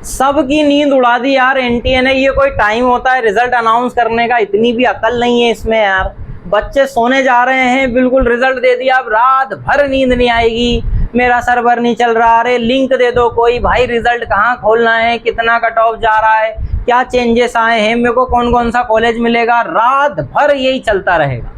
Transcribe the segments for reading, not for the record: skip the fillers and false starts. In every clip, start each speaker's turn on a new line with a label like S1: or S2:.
S1: सबकी नींद उड़ा दी यार एनटीए ने। ये कोई टाइम होता है रिजल्ट अनाउंस करने का? इतनी भी अकल नहीं है इसमें यार। बच्चे सोने जा रहे हैं, बिल्कुल रिजल्ट दे दिया, अब रात भर नींद नहीं आएगी, मेरा सर्वर नहीं चल रहा, अरे लिंक दे दो कोई, भाई रिजल्ट कहाँ खोलना है, कितना कट ऑफ जा रहा है, क्या चेंजेस आए हैं, मेरे को कौन कौन सा कॉलेज मिलेगा, रात भर यही चलता रहेगा।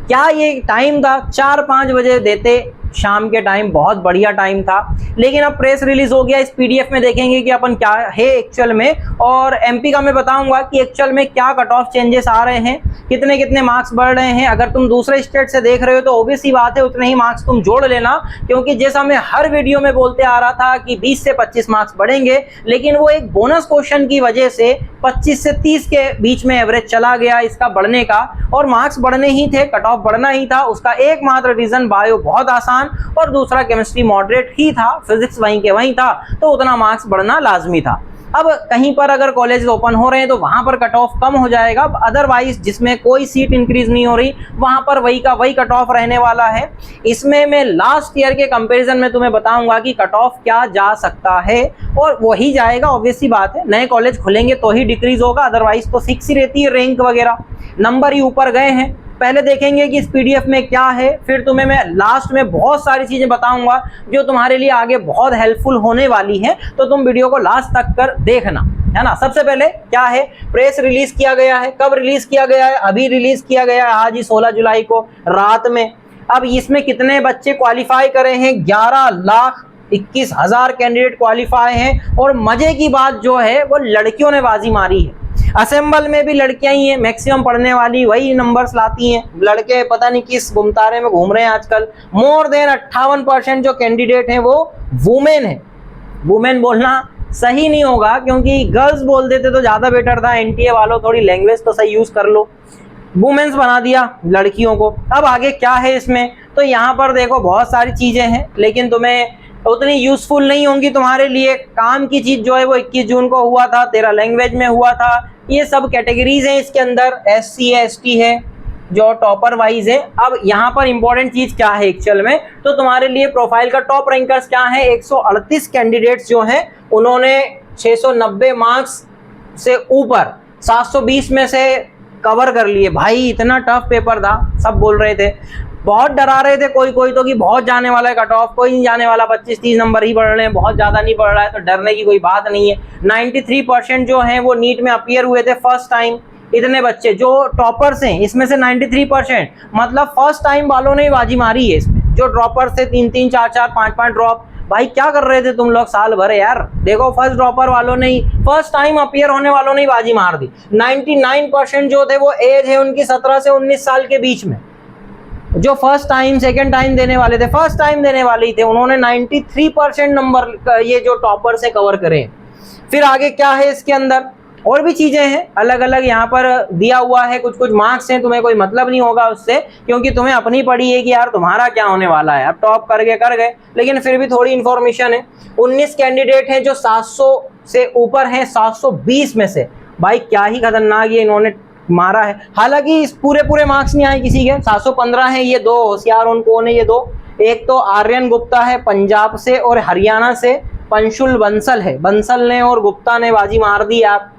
S1: क्या ये टाइम था? 4-5 बजे देते शाम के टाइम, बहुत बढ़िया टाइम था। लेकिन अब प्रेस रिलीज हो गया, इस पीडीएफ में देखेंगे कि अपन क्या है एक्चुअल में, और एमपी का मैं बताऊंगा कि एक्चुअल में क्या कट ऑफ चेंजेस आ रहे हैं, कितने कितने मार्क्स बढ़ रहे हैं। अगर तुम दूसरे स्टेट से देख रहे हो तो ऑब्वियस सी बात है उतने ही मार्क्स तुम जोड़ लेना, क्योंकि जैसा मैं हर वीडियो में बोलते आ रहा था कि 20 से 25 मार्क्स बढ़ेंगे, लेकिन वो एक बोनस क्वेश्चन की वजह से 25 से 30 के बीच में एवरेज चला गया इसका बढ़ने का, और मार्क्स बढ़ने ही थे, कट ऑफ बढ़ना ही था। उसका एकमात्र रीजन बायो बहुत आसान और दूसरा केमिस्ट्री मॉडरेट ही था, फिजिक्स वहीं के वहीं था, तो उतना मार्क्स बढ़ना लाजमी था। अब कहीं पर अगर कॉलेज ओपन हो रहे हैं तो वहां पर कट ऑफ कम हो जाएगा, अदरवाइज जिसमें कोई सीट इंक्रीज नहीं हो रही वहां पर वही का वही कट ऑफ रहने वाला है। इसमें मैं लास्ट ईयर के कंपैरिजन में तुम्हें बताऊंगा कि कट ऑफ क्या जा सकता है, और वही जाएगा, ऑब्वियस सी बात है। नए कॉलेज खुलेंगे तो ही डिक्रीज होगा, अदरवाइज तो फिक्स ही रहती है रैंक वगैरह, नंबर ही ऊपर गए हैं। पहले देखेंगे कि इस पीडीएफ में क्या है, फिर तुम्हें मैं लास्ट में बहुत सारी चीजें बताऊंगा जो तुम्हारे लिए आगे बहुत हेल्पफुल होने वाली है, तो तुम वीडियो को लास्ट तक कर देखना, है ना। सबसे पहले क्या है, प्रेस रिलीज किया गया है। कब रिलीज किया गया है? अभी रिलीज किया गया है, आज ही 16 जुलाई को रात में। अब इसमें कितने बच्चे क्वालिफाई करे हैं? 11,21,000 कैंडिडेट क्वालिफाई हैं, और मजे की बात जो है वो लड़कियों ने बाजी मारी है। असेंबल में भी लड़कियां ही हैं, मैक्सिमम पढ़ने वाली वही नंबर्स लाती हैं, लड़के पता नहीं किस गुमतारे में घूम रहे हैं आजकल। मोर देन 58% जो कैंडिडेट हैं वो वुमेन है। वुमेन बोलना सही नहीं होगा, क्योंकि गर्ल्स बोल देते तो ज्यादा बेटर था। एनटीए वालों थोड़ी लैंग्वेज तो सही यूज कर लो, वुमेन्स बना दिया लड़कियों को। अब आगे क्या है इसमें, तो यहाँ पर देखो बहुत सारी चीजें हैं, लेकिन तुम्हें उतनी यूजफुल नहीं होंगी तुम्हारे लिए। काम की चीज जो है वो 21 जून को हुआ था, 13 लैंग्वेज में हुआ था। ये सब कैटेगरीज हैं इसके अंदर, SC है, ST है, जो टॉपर वाइज है। अब यहाँ पर इंपॉर्टेंट चीज क्या है एक्चुअल में, तो तुम्हारे लिए प्रोफाइल का टॉप रैंकर्स क्या है। 138 कैंडिडेट्स जो हैं उन्होंने 690 मार्क्स से ऊपर 720 में से कवर कर लिए। भाई इतना टफ पेपर था, सब बोल रहे थे, बहुत डरा रहे थे कोई तो कि बहुत जाने वाला है कट ऑफ, कोई नहीं जाने वाला, 25-30 नंबर ही बढ़ रहे हैं, बहुत ज्यादा नहीं बढ़ रहा है, तो डरने की कोई बात नहीं है। 93% जो हैं वो नीट में अपीयर हुए थे फर्स्ट टाइम। इतने बच्चे जो टॉपर्स हैं इसमें से 93%, मतलब फर्स्ट टाइम वालों ने ही बाजी मारी है इसमें। जो ड्रॉपर्स थे 3-3, 4-4, 5-5 ड्रॉप, भाई क्या कर रहे थे तुम लोग साल भर यार। देखो फर्स्ट ड्रॉपर वालों ने ही, फर्स्ट टाइम अपीयर होने वालों ने ही बाजी मार दी। 99% जो थे वो एज है उनकी 17 से 19 साल के बीच में। जो फर्स्ट टाइम सेकंड टाइम देने वाले थे, फर्स्ट टाइम देने वाले ही थे, उन्होंने 93% नंबर ये जो टॉपर से कवर करे। फिर आगे क्या है इसके अंदर, और भी चीजें हैं अलग अलग यहाँ पर दिया हुआ है, कुछ कुछ मार्क्स हैं, तुम्हें कोई मतलब नहीं होगा उससे, क्योंकि तुम्हें अपनी पड़ी है कि यार तुम्हारा क्या होने वाला है। अब टॉप कर गए, लेकिन फिर भी थोड़ी इंफॉर्मेशन है। 19 कैंडिडेट हैं जो 700 से ऊपर हैं, 720 में से। भाई क्या ही खतरनाक ये इन्होंने मारा है। हालांकि इस पूरे मार्क्स नहीं आए किसी के, 715 है। ये दो होशियार उन कौन है, ये दो, एक तो आर्यन गुप्ता है पंजाब से, और हरियाणा से पंशुल बंसल है। बंसल ने और गुप्ता ने बाजी मार दी आप।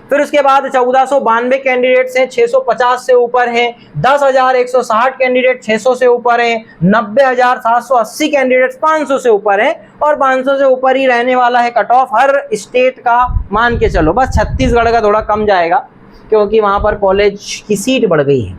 S1: फिर उसके बाद 1492 कैंडिडेट्स हैं, 650 से ऊपर हैं। 10,160 कैंडिडेट 600 से ऊपर हैं। 90,780 कैंडिडेट्स 500 से ऊपर हैं, और 500 से ऊपर ही रहने वाला है कट ऑफ हर स्टेट का। मान के चलो बस छत्तीसगढ़ का थोड़ा कम जाएगा, क्योंकि वहां पर कॉलेज की सीट बढ़ गई है।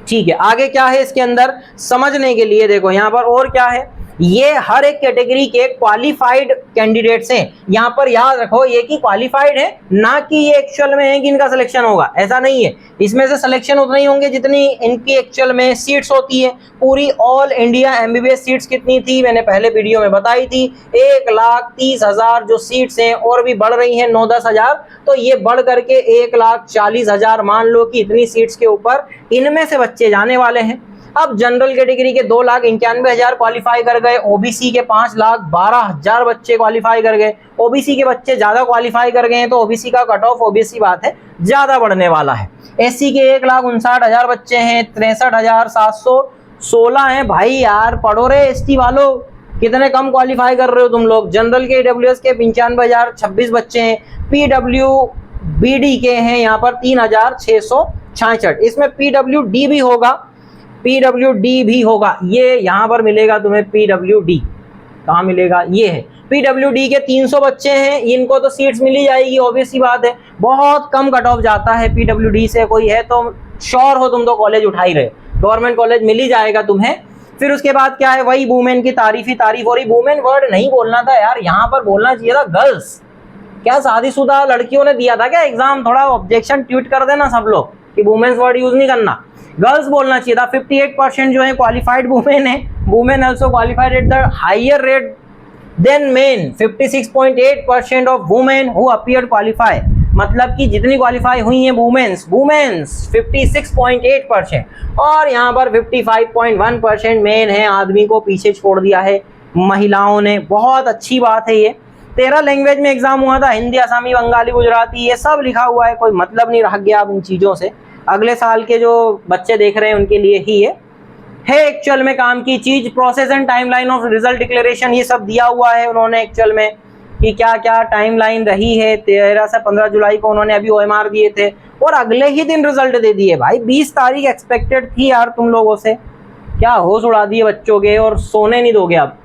S1: ठीक है, आगे क्या है इसके अंदर समझने के लिए देखो यहाँ पर और क्या है। ये हर एक कैटेगरी के क्वालिफाइड कैंडिडेट्स हैं। यहाँ पर याद रखो ये कि क्वालिफाइड है, ना कि ये एक्चुअल में है कि इनका सिलेक्शन होगा, ऐसा नहीं है। इसमें से सिलेक्शन उतने ही होंगे जितनी इनकी एक्चुअल में सीट्स होती है। पूरी ऑल इंडिया MBBS सीट्स कितनी थी मैंने पहले वीडियो में बताई थी, 1,30,000 जो सीट्स हैं, और भी बढ़ रही हैं 9-10 हज़ार, तो ये बढ़ करके 1,40,000 मान लो कि इतनी सीट्स के ऊपर इनमें से बच्चे जाने वाले हैं। अब जनरल कैटेगरी के 2,91,000 क्वालिफाई कर गए, ओबीसी के 5,12,000 बच्चे क्वालिफाई कर गए। ओबीसी के बच्चे ज्यादा क्वालिफाई कर गए हैं, तो ओबीसी का कट ऑफ ओबीसी बात है ज्यादा बढ़ने वाला है। एससी के 1,59,000 बच्चे हैं, 63,716 हैं। भाई यार पढ़ो रे एसटी वालों, कितने कम क्वालिफाई कर रहे हो तुम लोग। जनरल के ईडब्ल्यूएस के 95,026 बच्चे हैं, पीडब्ल्यूबीडी के हैं यहाँ पर 3,666। इसमें पीडब्ल्यूडी भी होगा, पीडब्ल्यूडी भी होगा, ये यहाँ पर मिलेगा तुम्हें पीडब्ल्यूडी। कहाँ मिलेगा, ये है पीडब्ल्यूडी के 300 बच्चे हैं, इनको तो सीट्स मिल ही जाएगी, ऑब्वियस सी बात है। बहुत कम कट ऑफ जाता है पीडब्ल्यूडी से, कोई है तो श्योर हो तुम तो कॉलेज उठा ही रहे, गवर्नमेंट कॉलेज मिल ही जाएगा तुम्हें। फिर उसके बाद क्या है, वही वुमेन की तारीफ ही तारीफ हो रही। वुमेन वर्ड नहीं बोलना था यार, यहाँ पर बोलना चाहिए था गर्ल्स। क्या शादीशुदा लड़कियों ने दिया था क्या एग्जाम? थोड़ा ऑब्जेक्शन ट्वीट कर देना सब लोग कि वुमेन्स वर्ड यूज नहीं करना, गर्ल्स बोलना चाहिए था। 58% जो है क्वालिफाइड वुमेन है, women also qualified at the higher rate than men. 56.8% of women who appeared qualify, मतलब कि जितनी क्वालिफाई हुई हैं वुमेन्स 56.8%, और यहाँ पर 55.1% मेन है। आदमी को पीछे छोड़ दिया है महिलाओं ने, बहुत अच्छी बात है ये। 13 लैंग्वेज में एग्जाम हुआ था, हिंदी, असमी, बंगाली, गुजराती, ये सब लिखा हुआ है, कोई मतलब नहीं रह गया अब इन चीज़ों से। अगले साल के जो बच्चे देख रहे हैं उनके लिए ही ये है एक्चुअल में काम की चीज। Process and timeline of result declaration, ये सब दिया हुआ है उन्होंने एक्चुअल में कि क्या क्या टाइमलाइन रही है। 13 से 15 जुलाई को उन्होंने अभी OMR दिए थे और अगले ही दिन रिजल्ट दे दिए भाई। 20 तारीख एक्सपेक्टेड थी यार तुम लोगों से, क्या होश उड़ा दिए बच्चों के और सोने नहीं दोगे अब।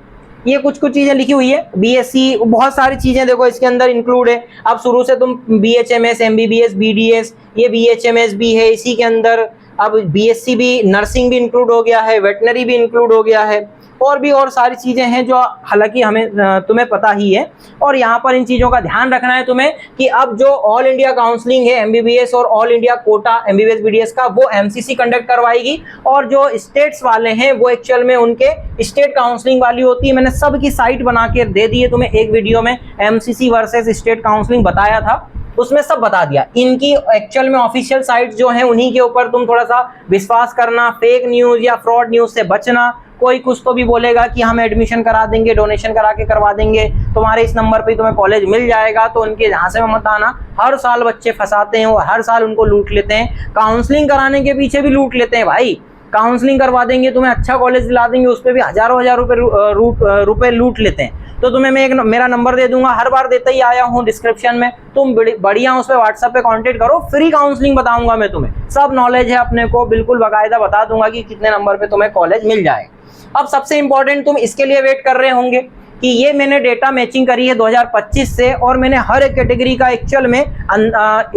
S1: ये कुछ कुछ चीजें लिखी हुई है, BSc, बहुत सारी चीजें देखो इसके अंदर इंक्लूड है। अब शुरू से तुम BHMS, MBBS, BDS, ये BHMS भी है इसी के अंदर। अब BSc भी, नर्सिंग भी इंक्लूड हो गया है, वेटनरी भी इंक्लूड हो गया है, और भी और सारी चीज़ें हैं जो हालांकि हमें तुम्हें पता ही है। और यहाँ पर इन चीज़ों का ध्यान रखना है तुम्हें कि अब जो ऑल इंडिया काउंसलिंग है MBBS और all India quota MBBS BDS का, वो MCC कंडक्ट करवाएगी, और जो स्टेट्स वाले हैं वो एक्चुअल में उनके स्टेट काउंसलिंग वाली होती है। मैंने सब की साइट बना के दे दी है तुम्हें, एक वीडियो में MCC वर्सेस स्टेट काउंसलिंग बताया था, उसमें सब बता दिया। इनकी एक्चुअल में ऑफिशियल साइट जो है उन्हीं के ऊपर तुम थोड़ा सा विश्वास करना, फेक न्यूज़ या फ्रॉड न्यूज़ से बचना। कोई कुछ तो भी बोलेगा कि हम एडमिशन करा देंगे, डोनेशन करा के करवा देंगे, तुम्हारे इस नंबर पे तुम्हें कॉलेज मिल जाएगा, तो उनके झांसे में मत आना। हर साल बच्चे फंसाते हैं और हर साल उनको लूट लेते हैं। काउंसलिंग कराने के पीछे भी लूट लेते हैं भाई। काउंसलिंग करवा देंगे, तुम्हें अच्छा कॉलेज दिला देंगे, उस पर भी हजारों हजार रुपए लूट लेते हैं। तो तुम्हें मैं मेरा नंबर दे दूंगा, हर बार देता ही आया हूँ डिस्क्रिप्शन में, तुम बढ़िया उस पर व्हाट्सएप पे कांटेक्ट करो, फ्री काउंसलिंग बताऊंगा मैं तुम्हें, सब नॉलेज है अपने को, बिल्कुल बाकायदा बता दूंगा कि कितने नंबर पे तुम्हें कॉलेज मिल जाएगा। अब सबसे इंपॉर्टेंट, तुम इसके लिए वेट कर रहे होंगे कि ये मैंने डेटा मैचिंग करी है 2025 से, और मैंने हर एक कैटेगरी का एक्चुअल में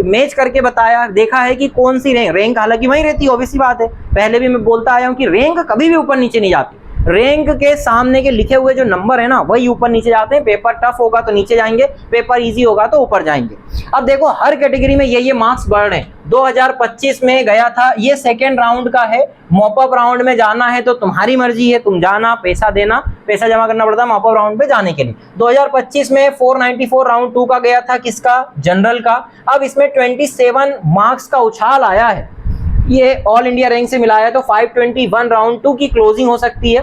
S1: मैच करके बताया, देखा है कि कौन सी रैंक हालांकि वही रहती है, ऑब्वियस बात है, पहले भी मैं बोलता आया हूँ कि रैंक कभी भी ऊपर नीचे नहीं जाती। रैंक के सामने के लिखे हुए जो नंबर है ना वही ऊपर नीचे जाते हैं। पेपर टफ होगा तो नीचे जाएंगे, पेपर इजी होगा तो ऊपर जाएंगे। अब देखो हर कैटेगरी में ये मार्क्स बढ़ रहे हैं। 2025 में गया था, ये सेकेंड राउंड का है। मॉपअप राउंड में जाना है तो तुम्हारी मर्जी है, तुम जाना, पैसा देना, पैसा जमा करना पड़ता है मॉपअप राउंड पे जाने के लिए। 2025 में 494 राउंड 2 का गया था, किसका, जनरल का। अब इसमें 27 मार्क्स का उछाल आया है, ये ऑल इंडिया रैंक से मिलाया तो 521 राउंड 2 की क्लोजिंग हो सकती है।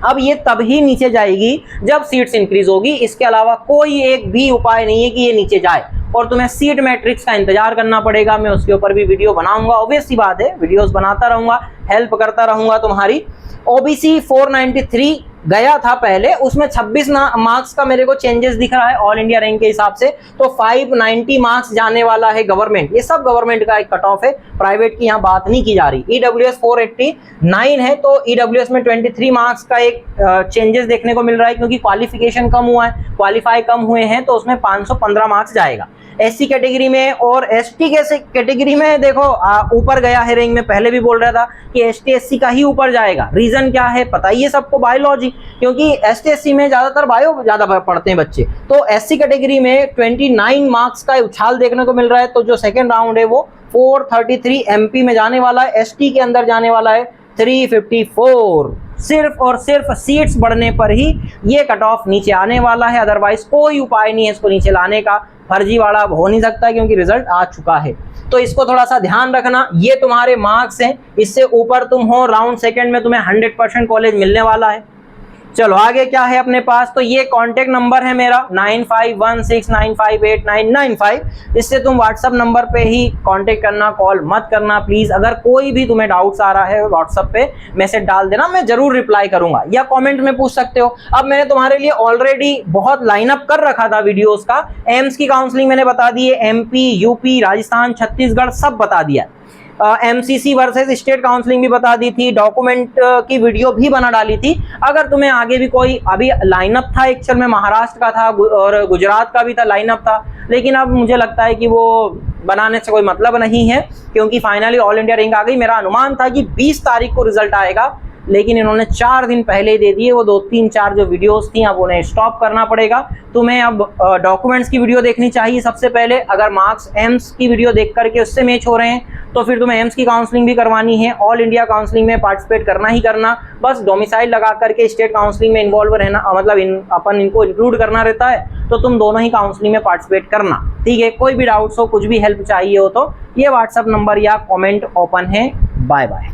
S1: अब ये तभी नीचे जाएगी जब सीट्स इंक्रीज होगी, इसके अलावा कोई एक भी उपाय नहीं है कि ये नीचे जाए, और तुम्हें सीट मैट्रिक्स का इंतजार करना पड़ेगा। मैं उसके ऊपर भी वीडियो बनाऊंगा, ऑब्वियस सी बात है, वीडियोस बनाता रहूंगा, हेल्प करता रहूंगा तुम्हारी। OBC 493 गया था पहले, उसमें 26 मार्क्स का मेरे को चेंजेस दिख रहा है ऑल इंडिया रैंक के हिसाब से, तो 590 मार्क्स जाने वाला है गवर्नमेंट। ये सब गवर्नमेंट का एक कट ऑफ है, प्राइवेट की यहाँ बात नहीं की जा रही। EWS 489 है, तो EWS में 23 मार्क्स का एक चेंजेस देखने को मिल रहा है, क्योंकि क्वालिफिकेशन कम हुआ है, क्वालिफाई कम हुए हैं, तो उसमें 515 मार्क्स जाएगा। SC कैटेगरी में और ST कैटेगरी में देखो ऊपर गया है रैंक में, पहले भी बोल रहा था कि ST SC का ही ऊपर जाएगा। रीजन क्या है पता ही है सबको, बायोलॉजी, क्योंकि ST SC में ज्यादातर बायो ज्यादा पढ़ते हैं बच्चे। तो SC कैटेगरी में 29 मार्क्स का उछाल देखने को मिल रहा है, तो जो सेकेंड राउंड है वो 433 MP में जाने वाला है, ST के अंदर जाने वाला है 354। सिर्फ और सिर्फ सीट्स बढ़ने पर ही ये कट ऑफ नीचे आने वाला है, अदरवाइज कोई उपाय नहीं है इसको नीचे लाने का। फर्जीवाड़ा हो नहीं सकता क्योंकि रिजल्ट आ चुका है, तो इसको थोड़ा सा ध्यान रखना। ये तुम्हारे मार्क्स हैं, इससे ऊपर तुम हो राउंड सेकंड में तुम्हें 100% कॉलेज मिलने वाला है। चलो आगे क्या है अपने पास, तो ये कांटेक्ट नंबर है मेरा 9516958995। इससे तुम व्हाट्सएप नंबर पे ही कांटेक्ट करना, कॉल मत करना प्लीज। अगर कोई भी तुम्हें डाउट्स आ रहा है व्हाट्सएप पे मैसेज डाल देना, मैं जरूर रिप्लाई करूंगा, या कमेंट में पूछ सकते हो। अब मैंने तुम्हारे लिए ऑलरेडी बहुत लाइनअप कर रखा था वीडियोस का। एम्स की काउंसलिंग मैंने बता दी है, एमपी, यूपी, राजस्थान, छत्तीसगढ़ सब बता दिया। एमसीसी वर्सेस स्टेट काउंसलिंग भी बता दी थी, डॉक्यूमेंट की वीडियो भी बना डाली थी। अगर तुम्हें आगे भी कोई, अभी लाइनअप था एक्चुअल में महाराष्ट्र का था और गुजरात का भी था लाइनअप था, लेकिन अब मुझे लगता है कि वो बनाने से कोई मतलब नहीं है, क्योंकि फाइनली ऑल इंडिया रैंक आ गई। मेरा अनुमान था कि 20 तारीख को रिजल्ट आएगा, लेकिन इन्होंने 4 दिन पहले दे दिए। वो 2-3-4 जो वीडियोस थी अब उन्हें स्टॉप करना पड़ेगा। तुम्हें अब डॉक्यूमेंट्स की वीडियो देखनी चाहिए सबसे पहले। अगर मार्क्स एम्स की वीडियो देख करके उससे मैच हो रहे हैं तो फिर तुम्हें एम्स की काउंसलिंग भी करवानी है, ऑल इंडिया काउंसलिंग में पार्टिसिपेट करना ही करना। बस डोमिसाइल लगा करके स्टेट काउंसलिंग में इन्वॉल्व रहना, मतलब अपन इनको इंक्लूड करना रहता है, तो तुम दोनों ही काउंसलिंग में पार्टिसिपेट करना, ठीक है। कोई भी डाउट्स हो, कुछ भी हेल्प चाहिए हो तो ये व्हाट्सएप नंबर या कॉमेंट ओपन है। Bye bye.